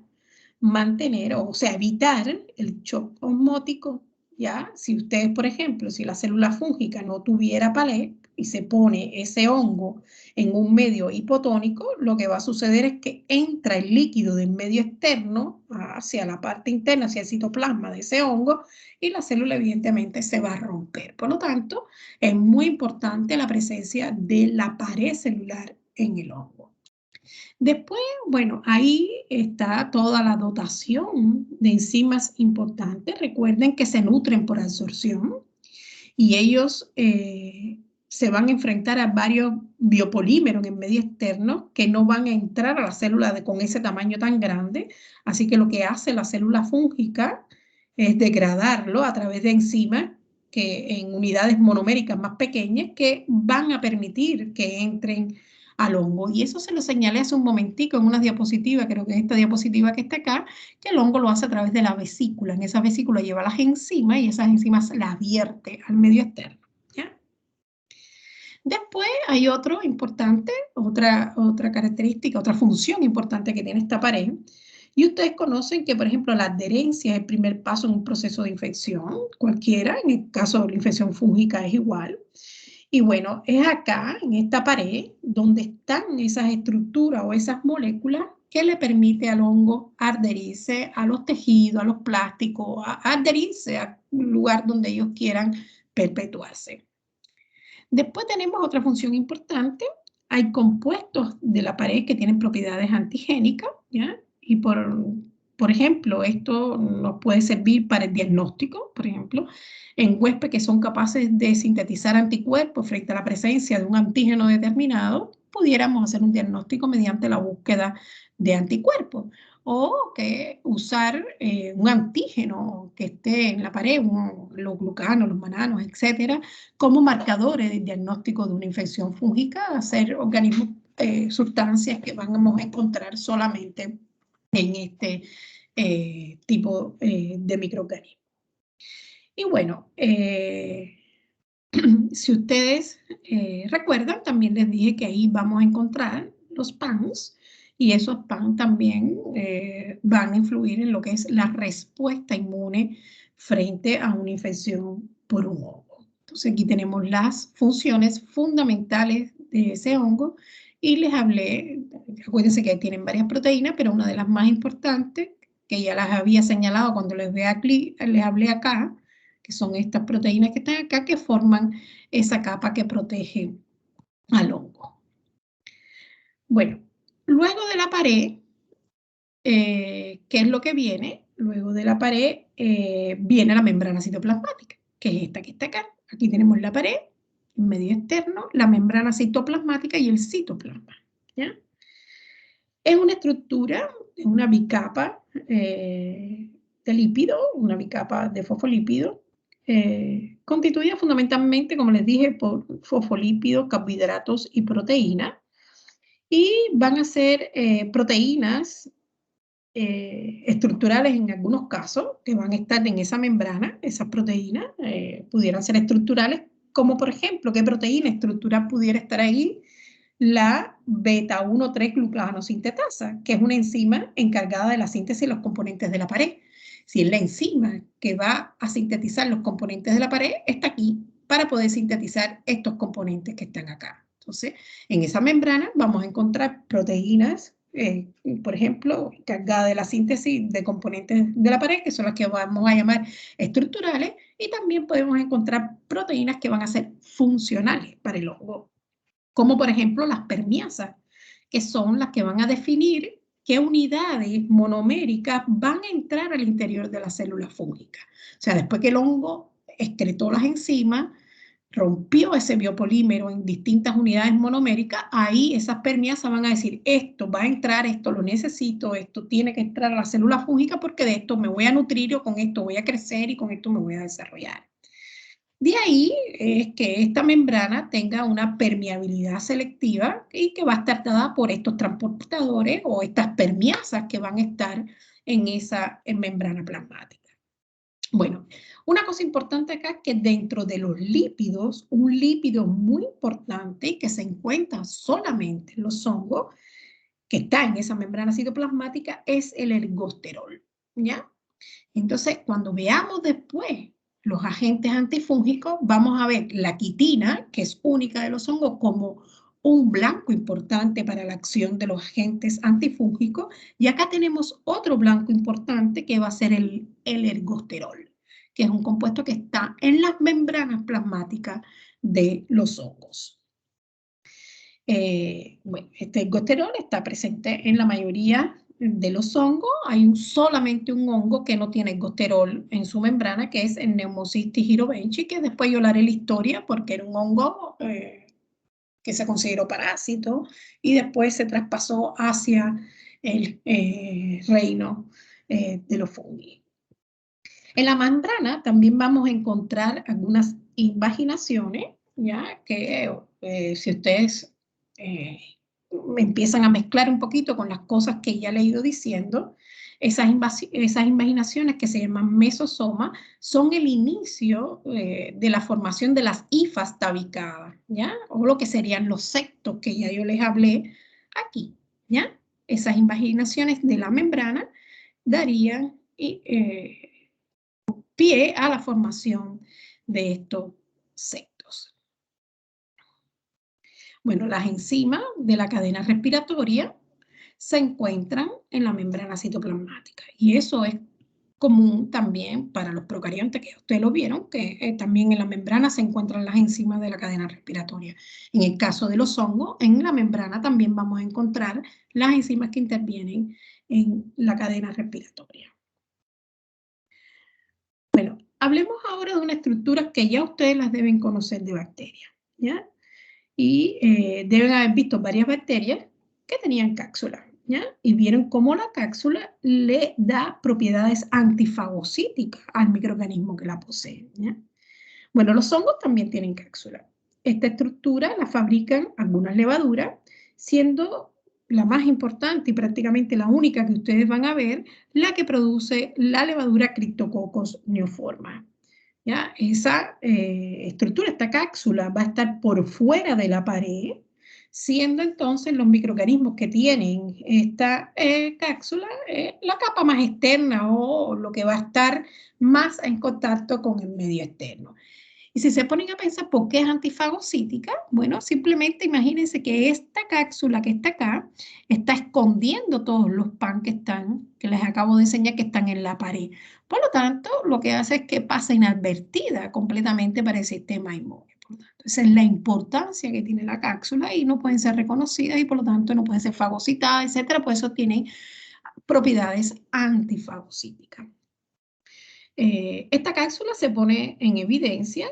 mantener, o sea, evitar el shock osmótico, ¿ya? Si ustedes, por ejemplo, si la célula fúngica no tuviera pared y se pone ese hongo en un medio hipotónico, lo que va a suceder es que entra el líquido del medio externo hacia la parte interna, hacia el citoplasma de ese hongo, y la célula evidentemente se va a romper. Por lo tanto, es muy importante la presencia de la pared celular en el hongo. Después, bueno, ahí está toda la dotación de enzimas importantes. Recuerden que se nutren por absorción y ellos se van a enfrentar a varios biopolímeros en el medio externo que no van a entrar a la célula con ese tamaño tan grande. Así que lo que hace la célula fúngica es degradarlo a través de enzimas que en unidades monoméricas más pequeñas que van a permitir que entren al hongo. Y eso se lo señalé hace un momentico en una diapositiva, creo que es esta diapositiva que está acá, que el hongo lo hace a través de la vesícula. En esa vesícula lleva las enzimas y esas enzimas las vierte al medio externo, ¿ya? Después hay otro importante, otra característica, otra función importante que tiene esta pared. Y ustedes conocen que, por ejemplo, la adherencia es el primer paso en un proceso de infección, cualquiera, en el caso de la infección fúngica es igual. Y bueno, es acá, en esta pared, donde están esas estructuras o esas moléculas que le permite al hongo adherirse a los tejidos, a los plásticos, a adherirse a un lugar donde ellos quieran perpetuarse. Después tenemos otra función importante. Hay compuestos de la pared que tienen propiedades antigénicas, ¿ya? Y por ejemplo, esto nos puede servir para el diagnóstico, por ejemplo, en huéspedes que son capaces de sintetizar anticuerpos frente a la presencia de un antígeno determinado, pudiéramos hacer un diagnóstico mediante la búsqueda de anticuerpos. O que usar un antígeno que esté en la pared, los glucanos, los mananos, etcétera, como marcadores de diagnóstico de una infección fúngica, hacer organismos, sustancias que vamos a encontrar solamente en este tipo de microorganismos. Y bueno, si ustedes recuerdan, también les dije que ahí vamos a encontrar los PANs y esos PAN también van a influir en lo que es la respuesta inmune frente a una infección por un hongo. Entonces aquí tenemos las funciones fundamentales de ese hongo Y les hablé, acuérdense que tienen varias proteínas, pero una de las más importantes, que ya las había señalado cuando les hablé acá, que son estas proteínas que están acá, que forman esa capa que protege al hongo. Bueno, luego de la pared, ¿qué es lo que viene? Luego de la pared viene la membrana citoplasmática, que es esta que está acá. Aquí tenemos la pared, el medio externo, la membrana citoplasmática y el citoplasma, ¿ya? Es una estructura, una bicapa de lípido, una bicapa de fosfolípido, constituida fundamentalmente, como les dije, por fosfolípidos, carbohidratos y proteínas. Y van a ser proteínas estructurales en algunos casos, que van a estar en esa membrana, esas proteínas pudieran ser estructurales, como por ejemplo, ¿qué proteína estructural pudiera estar ahí? La beta-1,3-glucagenosintetasa, que es una enzima encargada de la síntesis de los componentes de la pared. Si es la enzima que va a sintetizar los componentes de la pared, está aquí para poder sintetizar estos componentes que están acá. Entonces, en esa membrana vamos a encontrar proteínas, por ejemplo, encargadas de la síntesis de componentes de la pared, que son las que vamos a llamar estructurales, y también podemos encontrar proteínas que van a ser funcionales para el hongo, como por ejemplo las permiasas, que son las que van a definir qué unidades monoméricas van a entrar al interior de la célula fúngica. O sea, después que el hongo excretó las enzimas, rompió ese biopolímero en distintas unidades monoméricas, ahí esas permiasas van a decir, esto va a entrar, esto lo necesito, esto tiene que entrar a la célula fúngica porque de esto me voy a nutrir o con esto voy a crecer y con esto me voy a desarrollar. De ahí es que esta membrana tenga una permeabilidad selectiva y que va a estar dada por estos transportadores o estas permiasas que van a estar en esa membrana plasmática. Bueno, una cosa importante acá es que dentro de los lípidos, un lípido muy importante que se encuentra solamente en los hongos, que está en esa membrana citoplasmática, es el ergosterol, ¿ya? Entonces, cuando veamos después los agentes antifúngicos, vamos a ver la quitina, que es única de los hongos, como un blanco importante para la acción de los agentes antifúngicos, y acá tenemos otro blanco importante que va a ser el ergosterol, que es un compuesto que está en las membranas plasmáticas de los hongos. Bueno, este ergosterol está presente en la mayoría de los hongos. Hay solamente un hongo que no tiene ergosterol en su membrana, que es el Pneumocystis jirobenchi, que después yo le haré la historia porque era un hongo que se consideró parásito y después se traspasó hacia el reino de los fungos. En la membrana también vamos a encontrar algunas invaginaciones, ya que si ustedes me empiezan a mezclar un poquito con las cosas que ya le he ido diciendo, esas imaginaciones que se llaman mesosomas son el inicio de la formación de las hifas tabicadas, ¿ya? O lo que serían los septos que ya yo les hablé aquí, ¿ya? Esas imaginaciones de la membrana darían pie a la formación de estos septos. Bueno, las enzimas de la cadena respiratoria se encuentran en la membrana citoplasmática y eso es común también para los procariontes, que ustedes lo vieron, que también en la membrana se encuentran las enzimas de la cadena respiratoria. En el caso de los hongos, en la membrana también vamos a encontrar las enzimas que intervienen en la cadena respiratoria. Bueno, hablemos ahora de una estructura que ya ustedes las deben conocer de bacterias, ¿ya? Y deben haber visto varias bacterias que tenían cápsula, ¿ya? Y vieron cómo la cápsula le da propiedades antifagocíticas al microorganismo que la posee, ¿ya? Bueno, los hongos también tienen cápsula. Esta estructura la fabrican algunas levaduras, siendo la más importante y prácticamente la única que ustedes van a ver, la que produce la levadura Cryptococcus neoforma. ¿Ya? Esa estructura, esta cápsula, va a estar por fuera de la pared, siendo entonces los microorganismos que tienen esta cápsula la capa más externa o lo que va a estar más en contacto con el medio externo. Y si se ponen a pensar por qué es antifagocítica, bueno, simplemente imagínense que esta cápsula que está acá está escondiendo todos los PAN que les acabo de enseñar que están en la pared. Por lo tanto, lo que hace es que pasa inadvertida completamente para el sistema inmune. Por lo tanto, esa es la importancia que tiene la cápsula y no pueden ser reconocidas y por lo tanto no pueden ser fagocitadas, etcétera. Por eso tienen propiedades antifagocíticas. Esta cápsula se pone en evidencia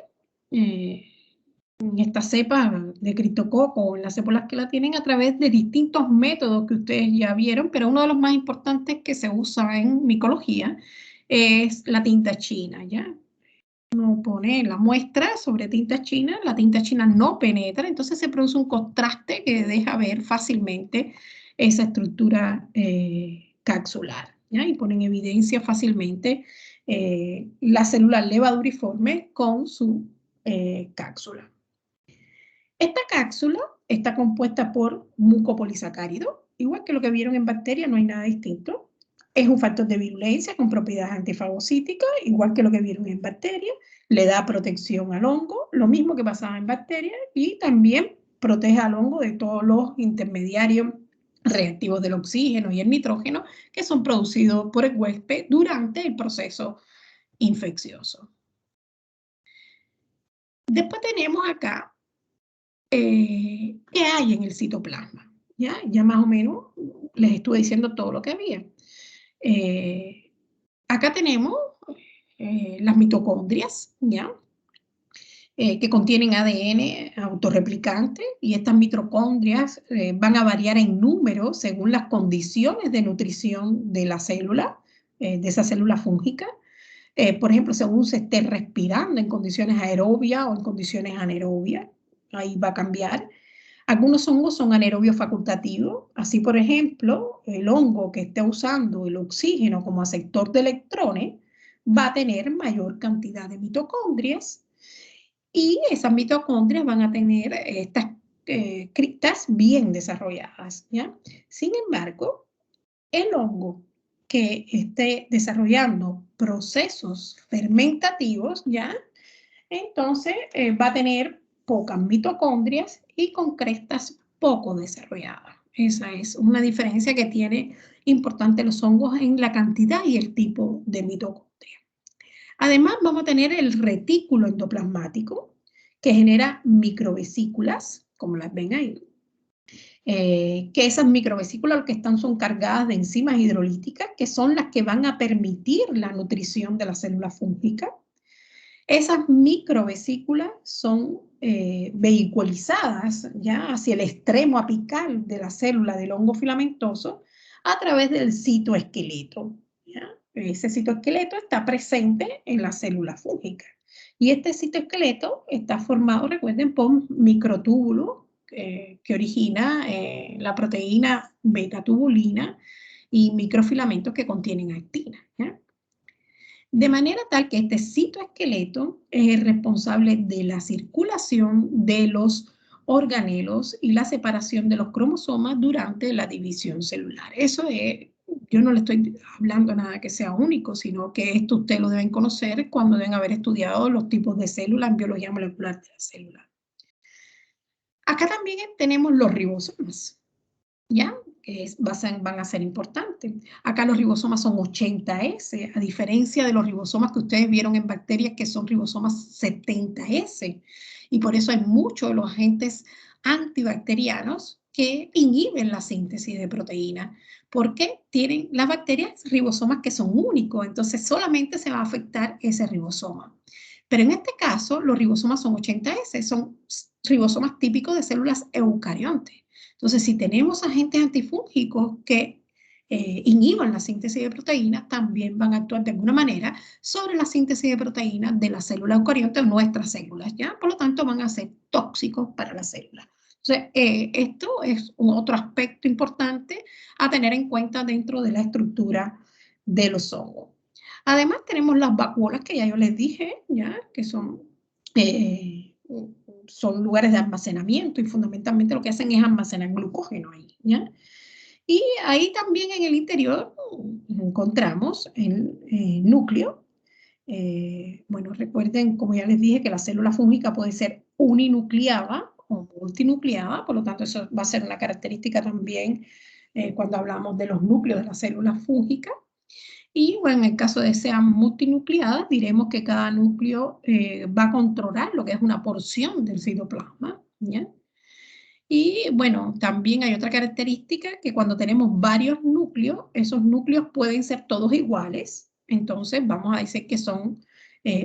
en esta cepa de criptococo o en las cepas que la tienen a través de distintos métodos que ustedes ya vieron, pero uno de los más importantes que se usa en micología es la tinta china, ¿ya? Uno pone la muestra sobre tinta china, la tinta china no penetra, entonces se produce un contraste que deja ver fácilmente esa estructura capsular, ¿ya? Y pone en evidencia fácilmente la célula levaduriforme con su cápsula. Esta cápsula está compuesta por mucopolisacárido, igual que lo que vieron en bacterias, no hay nada distinto. Es un factor de virulencia con propiedades antifagocíticas, igual que lo que vieron en bacterias. Le da protección al hongo, lo mismo que pasaba en bacterias, y también protege al hongo de todos los intermediarios reactivos del oxígeno y el nitrógeno que son producidos por el huésped durante el proceso infeccioso. Después tenemos acá qué hay en el citoplasma. Ya más o menos les estuve diciendo todo lo que había. Acá tenemos las mitocondrias, ¿ya? Que contienen ADN autorreplicante y estas mitocondrias van a variar en número según las condiciones de nutrición de la célula, de esa célula fúngica. Por ejemplo, según se esté respirando en condiciones aerobias o en condiciones anaerobias, ahí va a cambiar. Algunos hongos son anaerobios facultativos, así por ejemplo, el hongo que esté usando el oxígeno como aceptor de electrones va a tener mayor cantidad de mitocondrias y esas mitocondrias van a tener estas criptas bien desarrolladas, ¿ya? Sin embargo, el hongo que esté desarrollando procesos fermentativos, ¿ya? Entonces va a tener pocas mitocondrias y con crestas poco desarrolladas. Esa es una diferencia que tiene importante los hongos en la cantidad y el tipo de mitocondria. Además, vamos a tener el retículo endoplasmático que genera microvesículas, como las ven ahí. Que esas microvesículas lo que están son cargadas de enzimas hidrolíticas que son las que van a permitir la nutrición de la célula fúngica. Esas microvesículas son vehiculizadas ya hacia el extremo apical de la célula del hongo filamentoso a través del citoesqueleto. ¿Ya? Ese citoesqueleto está presente en la célula fúngica. Y este citoesqueleto está formado, recuerden, por microtúbulos que origina la proteína beta-tubulina y microfilamentos que contienen actina. ¿Ya? De manera tal que este citoesqueleto es el responsable de la circulación de los organelos y la separación de los cromosomas durante la división celular. Eso es, yo no le estoy hablando nada que sea único, sino que esto ustedes lo deben conocer cuando deben haber estudiado los tipos de células en biología molecular de la célula. Acá también tenemos los ribosomas, ¿ya? Que van a ser importantes. Acá los ribosomas son 80S, a diferencia de los ribosomas que ustedes vieron en bacterias que son ribosomas 70S. Y por eso hay muchos de los agentes antibacterianos que inhiben la síntesis de proteína, porque tienen las bacterias ribosomas que son únicos, entonces solamente se va a afectar ese ribosoma. Pero en este caso, los ribosomas son 80S, son ribosomas típicos de células eucariontes. Entonces, si tenemos agentes antifúngicos que inhiban la síntesis de proteínas, también van a actuar de alguna manera sobre la síntesis de proteínas de las células eucariontes, nuestras células, ¿ya? Por lo tanto, van a ser tóxicos para la célula. Entonces, esto es otro aspecto importante a tener en cuenta dentro de la estructura de los hongos. Además, tenemos las vacuolas que ya yo les dije, ¿ya? Que son lugares de almacenamiento y fundamentalmente lo que hacen es almacenar glucógeno ahí, ¿ya? Y ahí también en el interior encontramos el núcleo Bueno, recuerden, como ya les dije, que la célula fúngica puede ser uninucleada o multinucleada, por lo tanto eso va a ser una característica también cuando hablamos de los núcleos de la célula fúngica. Y bueno, en el caso de sean multinucleadas, diremos que cada núcleo va a controlar lo que es una porción del citoplasma, ¿ya? Y bueno, también hay otra característica que cuando tenemos varios núcleos, esos núcleos pueden ser todos iguales, entonces vamos a decir que son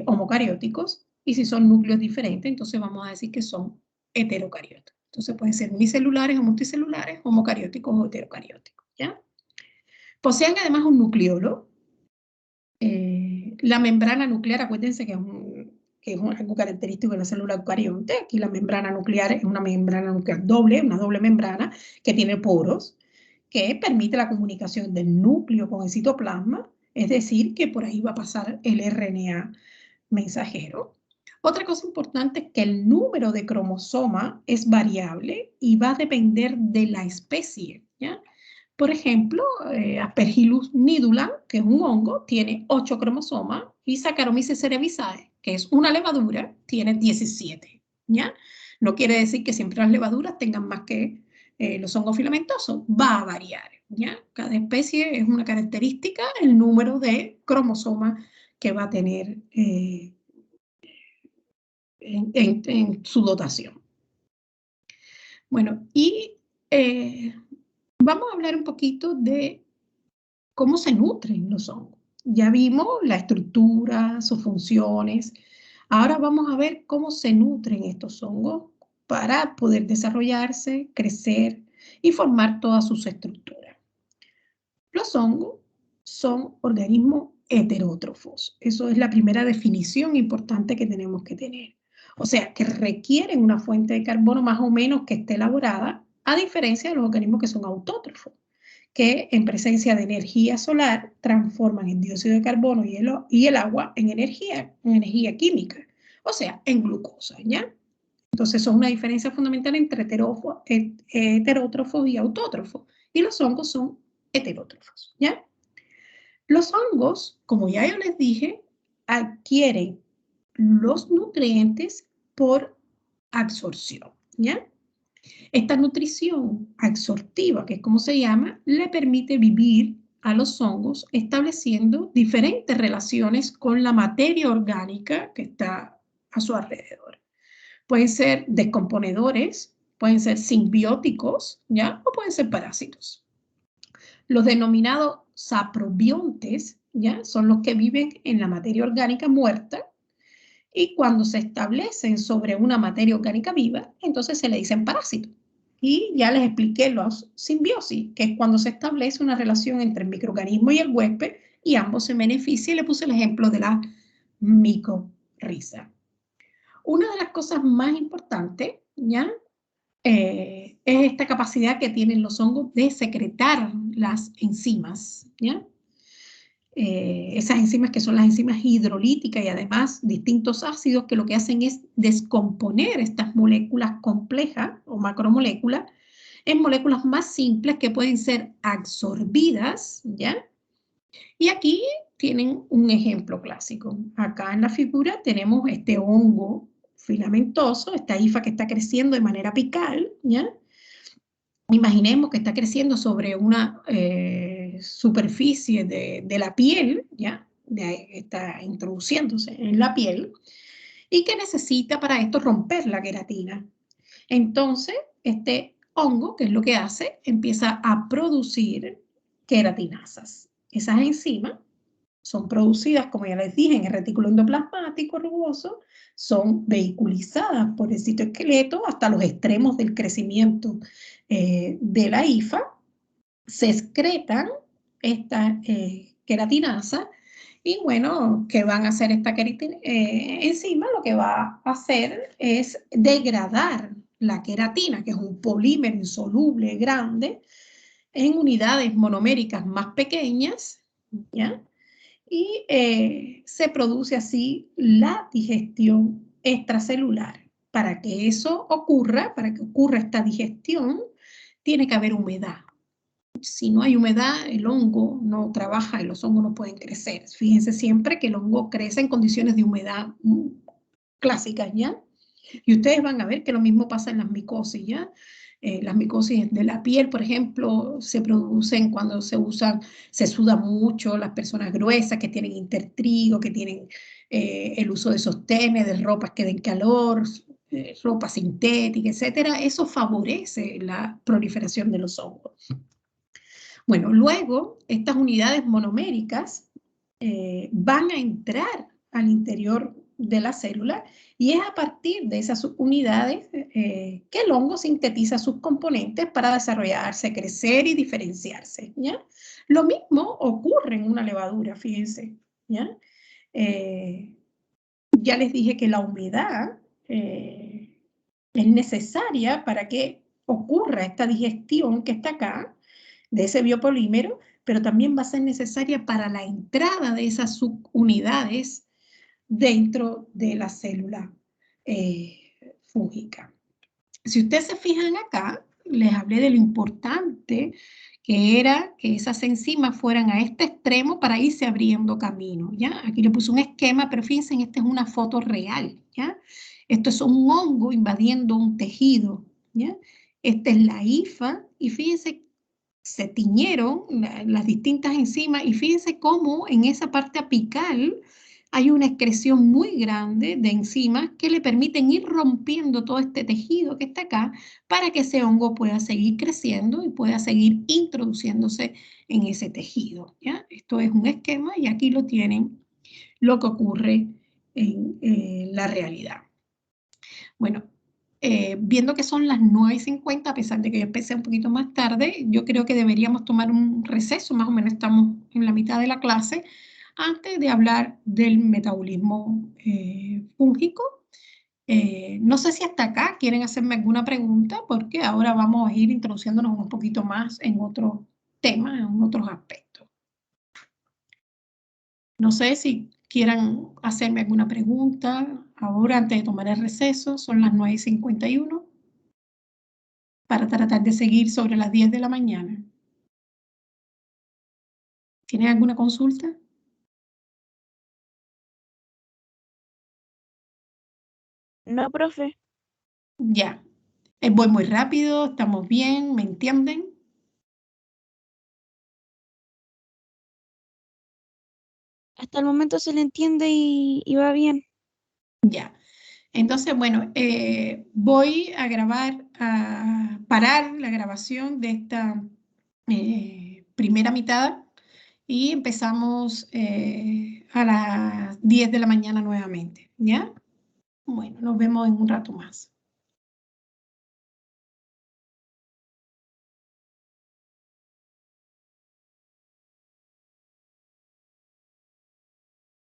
homocarióticos, y si son núcleos diferentes, entonces vamos a decir que son heterocarióticos. Entonces pueden ser unicelulares o multicelulares, homocarióticos o heterocarióticos, ¿ya? Poseen además un nucleolo. La membrana nuclear, acuérdense que es algo característico de la célula eucarionte. Aquí la membrana nuclear es una membrana nuclear doble, una doble membrana que tiene poros, que permite la comunicación del núcleo con el citoplasma, es decir, que por ahí va a pasar el RNA mensajero. Otra cosa importante es que el número de cromosoma es variable y va a depender de la especie, ¿ya? Por ejemplo, Aspergillus nidula, que es un hongo, tiene 8 cromosomas, y Saccharomyces cerevisiae, que es una levadura, tiene 17, ¿ya? No quiere decir que siempre las levaduras tengan más que los hongos filamentosos, va a variar, ¿ya? Cada especie es una característica, el número de cromosomas que va a tener en su dotación. Bueno, y vamos a hablar un poquito de cómo se nutren los hongos. Ya vimos la estructura, sus funciones. Ahora vamos a ver cómo se nutren estos hongos para poder desarrollarse, crecer y formar todas sus estructuras. Los hongos son organismos heterótrofos. Eso es la primera definición importante que tenemos que tener. O sea, que requieren una fuente de carbono más o menos que esté elaborada, a diferencia de los organismos que son autótrofos, que en presencia de energía solar transforman el dióxido de carbono y el agua en energía química, o sea, en glucosa, ¿ya? Entonces, eso es una diferencia fundamental entre heterótrofos y autótrofos. Y los hongos son heterótrofos, ¿ya? Los hongos, como ya yo les dije, adquieren los nutrientes por absorción, ¿ya? Esta nutrición absortiva, que es como se llama, le permite vivir a los hongos estableciendo diferentes relaciones con la materia orgánica que está a su alrededor. Pueden ser descomponedores, pueden ser simbióticos, ¿ya? O pueden ser parásitos. Los denominados saprobiontes, ¿ya? Son los que viven en la materia orgánica muerta, y cuando se establecen sobre una materia orgánica viva, entonces se le dicen parásitos. Y ya les expliqué los simbiosis, que es cuando se establece una relación entre el microorganismo y el huésped y ambos se benefician, y le puse el ejemplo de la micorriza. Una de las cosas más importantes, ¿ya? Es esta capacidad que tienen los hongos de secretar las enzimas, ¿ya? Esas enzimas que son las enzimas hidrolíticas y además distintos ácidos que lo que hacen es descomponer estas moléculas complejas o macromoléculas en moléculas más simples que pueden ser absorbidas, ¿ya? Y aquí tienen un ejemplo clásico. Acá en la figura tenemos este hongo filamentoso, esta hifa que está creciendo de manera apical, ¿ya? Imaginemos que está creciendo sobre una superficie de la piel, ¿ya? Está introduciéndose en la piel, y que necesita para esto romper la queratina. Entonces, este hongo, ¿qué es lo que hace? Empieza a producir queratinasas. Esas enzimas son producidas, como ya les dije, en el retículo endoplasmático rugoso, son vehiculizadas por el citoesqueleto hasta los extremos del crecimiento de la hifa, se excretan esta queratinasa, y bueno, ¿qué van a hacer esta enzima? Lo que va a hacer es degradar la queratina, que es un polímero insoluble grande, en unidades monoméricas más pequeñas, ¿ya? Y se produce así la digestión extracelular. Para que eso ocurra, para que ocurra esta digestión, tiene que haber humedad. si no hay humedad, el hongo no trabaja y los hongos no pueden crecer. Fíjense siempre que el hongo crece en condiciones de humedad clásicas, ¿ya? Y ustedes van a ver que lo mismo pasa en las micosis, ¿ya? Las micosis de la piel, por ejemplo, se producen cuando se suda mucho, las personas gruesas que tienen intertrigo, que tienen el uso de sostenes, de ropas que den calor, ropa sintética, etcétera. Eso favorece la proliferación de los hongos. Bueno, luego estas unidades monoméricas van a entrar al interior de la célula y es a partir de esas unidades que el hongo sintetiza sus componentes para desarrollarse, crecer y diferenciarse, ¿ya? Lo mismo ocurre en una levadura, fíjense, ¿ya? Ya les dije que la humedad es necesaria para que ocurra esta digestión que está acá, de ese biopolímero, pero también va a ser necesaria para la entrada de esas subunidades dentro de la célula fúngica. Si ustedes se fijan acá, les hablé de lo importante que era que esas enzimas fueran a este extremo para irse abriendo camino, ¿ya? Aquí le puse un esquema, pero fíjense, esta es una foto real, ¿ya? Esto es un hongo invadiendo un tejido, ¿ya? Esta es la hifa y fíjense, se tiñeron las distintas enzimas y fíjense cómo en esa parte apical hay una excreción muy grande de enzimas que le permiten ir rompiendo todo este tejido que está acá para que ese hongo pueda seguir creciendo y pueda seguir introduciéndose en ese tejido, ¿ya? Esto es un esquema y aquí lo tienen lo que ocurre en la realidad. Bueno, viendo que son las 9:50, a pesar de que yo empecé un poquito más tarde, yo creo que deberíamos tomar un receso, más o menos estamos en la mitad de la clase, antes de hablar del metabolismo fúngico. No sé si hasta acá quieren hacerme alguna pregunta, porque ahora vamos a ir introduciéndonos un poquito más en otros temas, en otros aspectos. No sé si quieran hacerme alguna pregunta ahora antes de tomar el receso, son las 9:51, para tratar de seguir sobre las 10 de la mañana. ¿Tienen alguna consulta? No, profe. Ya. Voy muy rápido, estamos bien, ¿me entienden? Hasta el momento se le entiende y va bien. Ya. Entonces, bueno, voy a grabar, a parar la grabación de esta primera mitad y empezamos a las 10 de la mañana nuevamente, ¿ya? Bueno, nos vemos en un rato más.